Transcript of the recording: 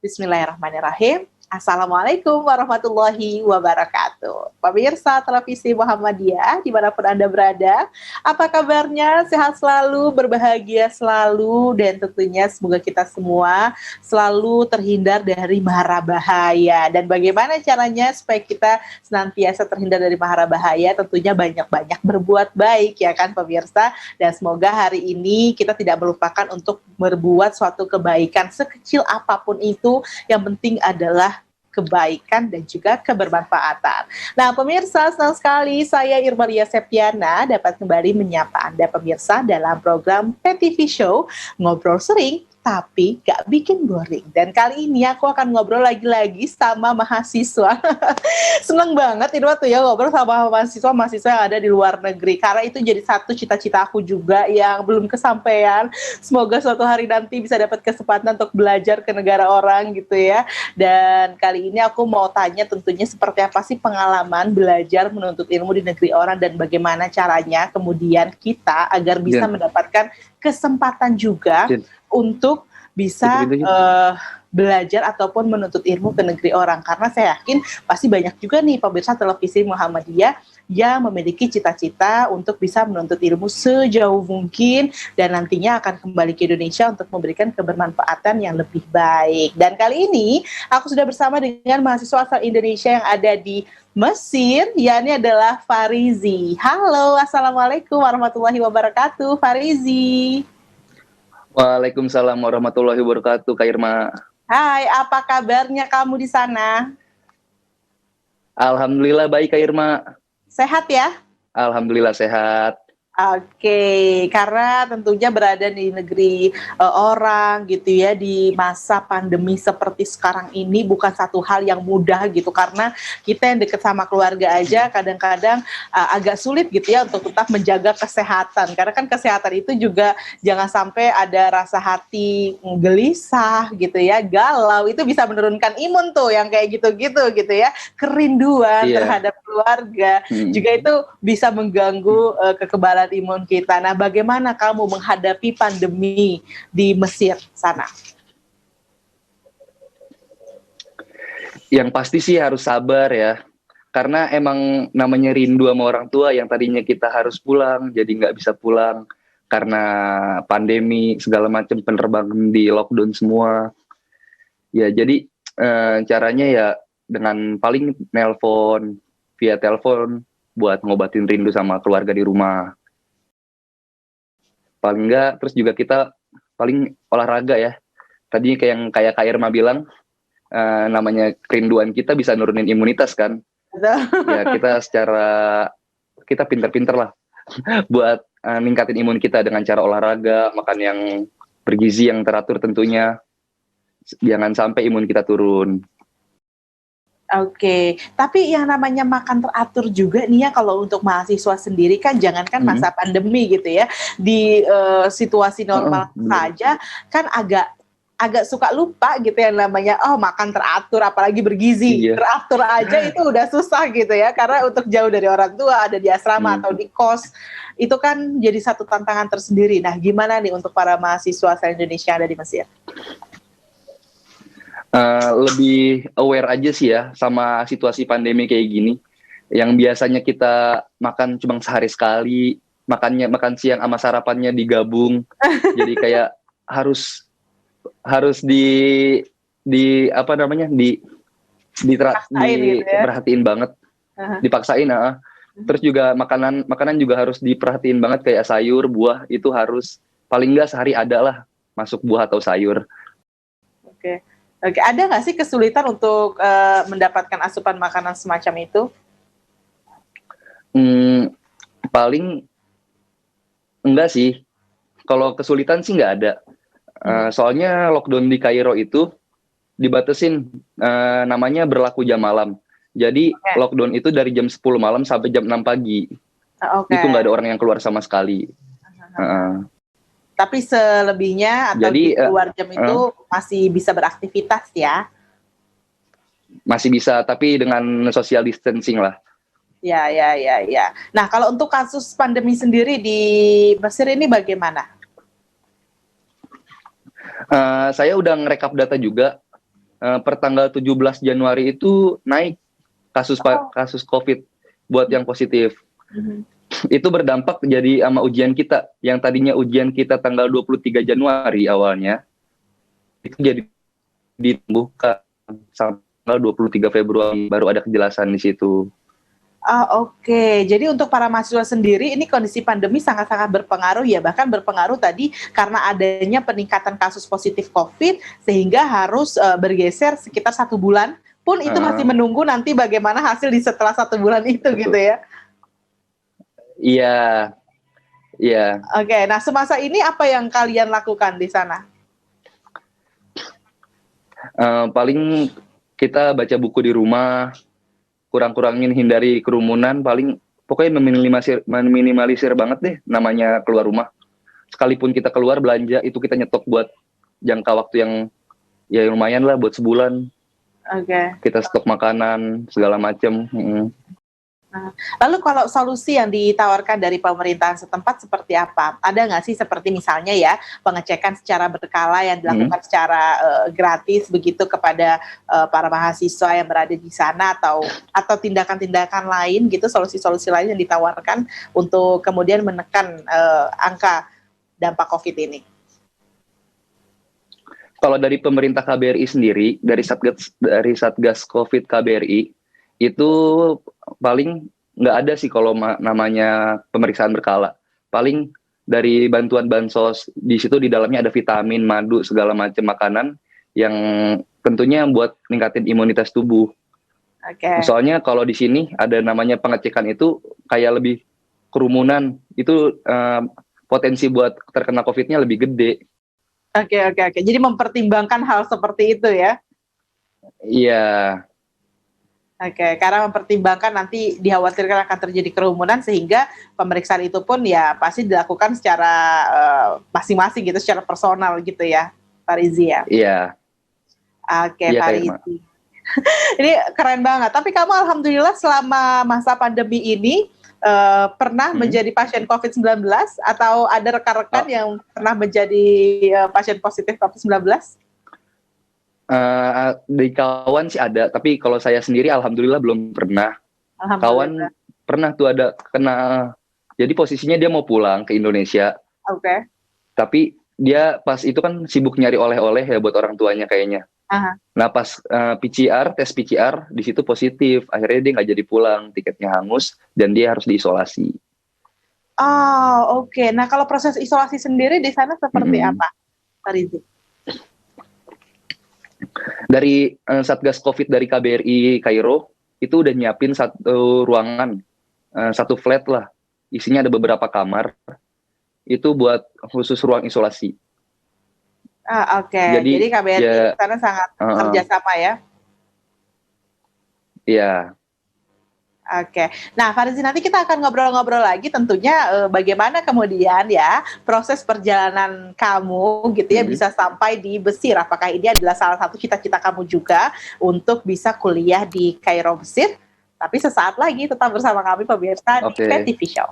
Bismillahirrahmanirrahim. Assalamualaikum warahmatullahi wabarakatuh. Pemirsa Televisi Muhammadiyah, dimanapun Anda berada, apa kabarnya? Sehat selalu, berbahagia selalu, dan tentunya semoga kita semua selalu terhindar dari mara bahaya. Dan bagaimana caranya supaya kita senantiasa terhindar dari mara bahaya? Tentunya banyak-banyak berbuat baik, ya kan pemirsa? Dan semoga hari ini kita tidak melupakan untuk berbuat suatu kebaikan sekecil apapun itu, yang penting adalah kebaikan dan juga kebermanfaatan. Nah pemirsa, senang sekali saya Irmalia Septiana dapat kembali menyapa Anda pemirsa dalam program PTV Show Ngobrol Sering tapi gak bikin boring. Dan kali ini aku akan ngobrol lagi-lagi sama mahasiswa. Seneng banget ini waktu ya ngobrol sama mahasiswa yang ada di luar negeri. Karena itu jadi satu cita-cita aku juga yang belum kesampaian. Semoga suatu hari nanti bisa dapat kesempatan untuk belajar ke negara orang gitu ya. Dan kali ini aku mau tanya tentunya seperti apa sih pengalaman belajar menuntut ilmu di negeri orang dan bagaimana caranya kemudian kita agar bisa mendapatkan kesempatan juga untuk bisa belajar ataupun menuntut ilmu ke negeri orang. Karena saya yakin pasti banyak juga nih pemirsa Televisi Muhammadiyah yang memiliki cita-cita untuk bisa menuntut ilmu sejauh mungkin dan nantinya akan kembali ke Indonesia untuk memberikan kebermanfaatan yang lebih baik. Dan kali ini aku sudah bersama dengan mahasiswa asal Indonesia yang ada di Mesir, yakni adalah Farizi. Halo, Assalamualaikum warahmatullahi wabarakatuh, Farizi. Waalaikumsalam warahmatullahi wabarakatuh, Kak Irma. Hai, apa kabarnya kamu di sana? Alhamdulillah baik, Kak Irma. Sehat ya? Alhamdulillah sehat. Oke, karena tentunya berada di negeri orang gitu ya, di masa pandemi seperti sekarang ini bukan satu hal yang mudah gitu, karena kita yang dekat sama keluarga aja kadang-kadang agak sulit gitu ya untuk tetap menjaga kesehatan, karena kan kesehatan itu juga jangan sampai ada rasa hati gelisah gitu ya, galau, itu bisa menurunkan imun tuh yang kayak gitu-gitu gitu ya, kerinduan terhadap keluarga, juga itu bisa mengganggu kekebalan imun kita. Nah, bagaimana kamu menghadapi pandemi di Mesir sana? Yang pasti sih harus sabar ya, karena emang namanya rindu sama orang tua yang tadinya kita harus pulang, jadi nggak bisa pulang karena pandemi segala macam, penerbangan di lockdown semua. Ya jadi caranya ya dengan paling via telepon buat ngobatin rindu sama keluarga di rumah. Paling enggak, terus juga kita paling olahraga ya. Tadi kayak Kak Irma bilang, namanya kerinduan kita bisa nurunin imunitas kan. Ya kita pinter-pinter lah buat ningkatin imun kita dengan cara olahraga, makan yang bergizi yang teratur tentunya. Jangan sampai imun kita turun. Oke, tapi yang namanya makan teratur juga nih ya kalau untuk mahasiswa sendiri kan jangankan masa pandemi gitu ya, di situasi normal saja kan agak suka lupa gitu yang namanya makan teratur apalagi bergizi. Teratur aja itu udah susah gitu ya, karena untuk jauh dari orang tua, ada di asrama atau di kos, itu kan jadi satu tantangan tersendiri. Nah, gimana nih untuk para mahasiswa asal Indonesia yang ada di Mesir? Lebih aware aja sih ya sama situasi pandemi kayak gini, yang biasanya kita makan cuma sehari sekali, makan siang sama sarapannya digabung, jadi kayak harus diperhatiin banget, dipaksain. Terus juga makanan juga harus diperhatiin banget, kayak sayur, buah itu harus paling nggak sehari ada lah masuk buah atau sayur. Oke, ada nggak sih kesulitan untuk mendapatkan asupan makanan semacam itu? Paling enggak sih. Kalau kesulitan sih nggak ada. Soalnya lockdown di Kairo itu dibatasin, namanya berlaku jam malam. Jadi lockdown itu dari jam 10 malam sampai jam 6 pagi. Itu nggak ada orang yang keluar sama sekali. Tapi selebihnya atau di luar jam itu masih bisa beraktivitas ya? Masih bisa, tapi dengan social distancing lah. Ya. Nah, kalau untuk kasus pandemi sendiri di Mesir ini bagaimana? Saya udah ngerekap data juga. per tanggal 17 Januari itu naik kasus COVID buat yang positif. Itu berdampak jadi sama ujian kita. Yang tadinya ujian kita tanggal 23 Januari awalnya, itu jadi dibuka sampai tanggal 23 Februari, baru ada kejelasan di situ. Oke. Jadi untuk para mahasiswa sendiri, ini kondisi pandemi sangat-sangat berpengaruh ya, bahkan berpengaruh tadi karena adanya peningkatan kasus positif COVID, sehingga harus bergeser sekitar 1 bulan, pun itu masih menunggu nanti bagaimana hasil di setelah 1 bulan itu. Betul. Gitu ya? Iya. Oke, nah semasa ini apa yang kalian lakukan di sana? Paling kita baca buku di rumah, kurang-kurangin hindari kerumunan, paling pokoknya meminimalisir banget deh namanya keluar rumah. Sekalipun kita keluar belanja, itu kita nyetok buat jangka waktu yang ya lumayan lah, buat sebulan. Oke. Kita stok makanan segala macam. Lalu kalau solusi yang ditawarkan dari pemerintahan setempat seperti apa? Ada nggak sih seperti misalnya ya pengecekan secara berkala yang dilakukan secara gratis begitu kepada para mahasiswa yang berada di sana, atau tindakan-tindakan lain gitu, solusi-solusi lain yang ditawarkan untuk kemudian menekan angka dampak COVID ini? Kalau dari pemerintah KBRI sendiri, dari Satgas COVID KBRI, itu paling nggak ada sih kalau namanya pemeriksaan berkala. Paling dari bantuan bansos, di situ di dalamnya ada vitamin, madu, segala macam makanan yang tentunya buat meningkatin imunitas tubuh. Soalnya kalau di sini ada namanya pengecekan itu kayak lebih kerumunan, itu potensi buat terkena COVID-nya lebih gede. Oke. Jadi mempertimbangkan hal seperti itu ya? Iya. Oke, karena mempertimbangkan nanti dikhawatirkan akan terjadi kerumunan, sehingga pemeriksaan itu pun ya pasti dilakukan secara masing-masing gitu, secara personal gitu ya, Pak Rizie ya? Iya. Oke, Pak Rizie. Ini keren banget. Tapi kamu alhamdulillah selama masa pandemi ini pernah menjadi pasien COVID-19, atau ada rekan-rekan yang pernah menjadi pasien positif COVID-19? Dari kawan sih ada, tapi kalau saya sendiri alhamdulillah belum pernah. Kawan pernah tuh ada kena, jadi posisinya dia mau pulang ke Indonesia. Oke. Tapi dia pas itu kan sibuk nyari oleh-oleh ya buat orang tuanya kayaknya. Nah pas tes PCR di situ positif, akhirnya dia nggak jadi pulang, tiketnya hangus dan dia harus diisolasi. Oke. Nah kalau proses isolasi sendiri di sana seperti apa, Pak Rizie? Dari Satgas COVID dari KBRI Kairo itu udah nyiapin satu ruangan, satu flat lah, isinya ada beberapa kamar, itu buat khusus ruang isolasi. Oke. Jadi KBRI di sana sangat kerjasama ya? Iya. Oke. Nah, Farizi, nanti kita akan ngobrol-ngobrol lagi tentunya bagaimana kemudian ya proses perjalanan kamu gitu ya bisa sampai di Mesir. Apakah ini adalah salah satu cita-cita kamu juga untuk bisa kuliah di Kairo, Mesir? Tapi sesaat lagi tetap bersama kami pemirsa di PTV Show.